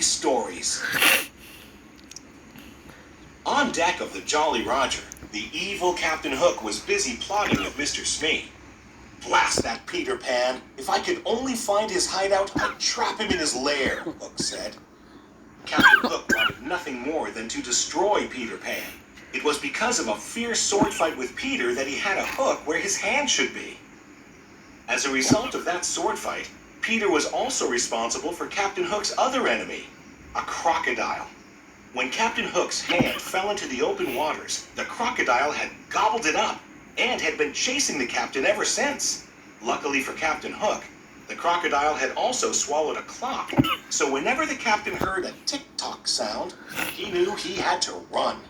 stories. On deck of the Jolly Roger, the evil Captain Hook was busy plotting with Mr. Smee. "Blast that Peter Pan! If I could only find his hideout, I'd trap him in his lair," Hook said. Captain Hook wanted nothing more than to destroy Peter Pan. It was because of a fierce sword fight with Peter that he had a hook where his hand should be. As a result of that sword fight, Peter was also responsible for Captain Hook's other enemy, a crocodile. When Captain Hook's hand fell into the open waters, the crocodile had gobbled it up and had been chasing the captain ever since. Luckily for Captain Hook, the crocodile had also swallowed a clock, so whenever the captain heard a tick-tock sound, he knew he had to run.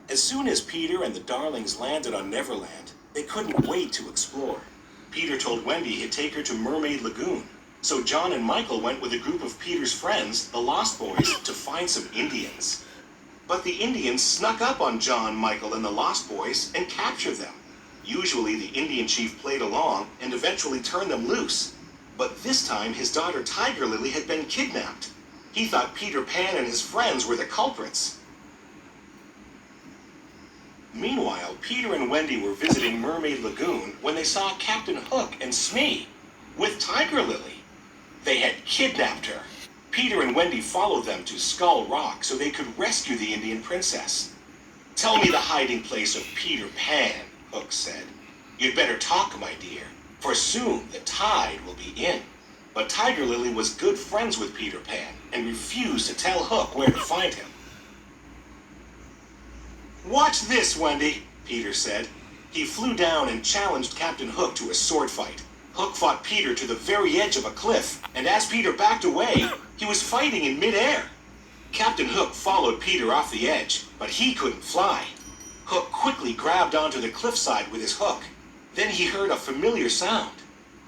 As soon as Peter and the Darlings landed on Neverland, they couldn't wait to explore. Peter told Wendy he'd take her to Mermaid Lagoon, so John and Michael went with a group of Peter's friends, the Lost Boys, to find some Indians. But the Indians snuck up on John, Michael, and the Lost Boys and captured them. Usually the Indian chief played along and eventually turned them loose. But this time his daughter Tiger Lily had been kidnapped. He thought Peter Pan and his friends were the culprits. Meanwhile, Peter and Wendy were visiting Mermaid Lagoon when they saw Captain Hook and Smee with Tiger Lily. They had kidnapped her. Peter and Wendy followed them to Skull Rock so they could rescue the Indian princess. "Tell me the hiding place of Peter Pan," Hook said. "You'd better talk, my dear, for soon the tide will be in." But Tiger Lily was good friends with Peter Pan and refused to tell Hook where to find him. "Watch this, Wendy," Peter said. He flew down and challenged Captain Hook to a sword fight. Hook fought Peter to the very edge of a cliff, and as Peter backed away, he was fighting in midair. Captain Hook followed Peter off the edge, but he couldn't fly. Hook quickly grabbed onto the cliffside with his hook. Then he heard a familiar sound.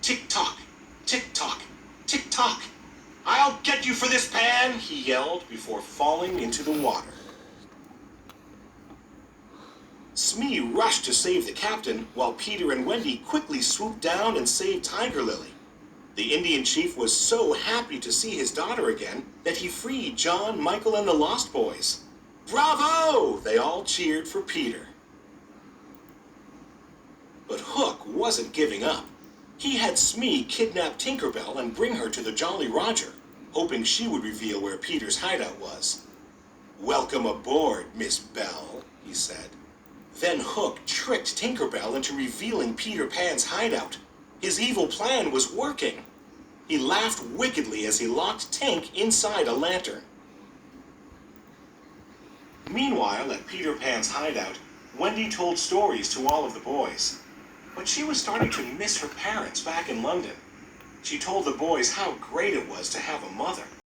Tick-tock, tick-tock, tick-tock. "I'll get you for this, Pan," he yelled before falling into the water. Smee rushed to save the captain, while Peter and Wendy quickly swooped down and saved Tiger Lily. The Indian chief was so happy to see his daughter again that he freed John, Michael, and the Lost Boys. "Bravo!" They all cheered for Peter. But Hook wasn't giving up. He had Smee kidnap Tinker Bell and bring her to the Jolly Roger, hoping she would reveal where Peter's hideout was. "Welcome aboard, Miss Bell," he said. Then Hook tricked Tinker Bell into revealing Peter Pan's hideout. His evil plan was working. He laughed wickedly as he locked Tink inside a lantern. Meanwhile, at Peter Pan's hideout, Wendy told stories to all of the boys. But she was starting to miss her parents back in London. She told the boys how great it was to have a mother.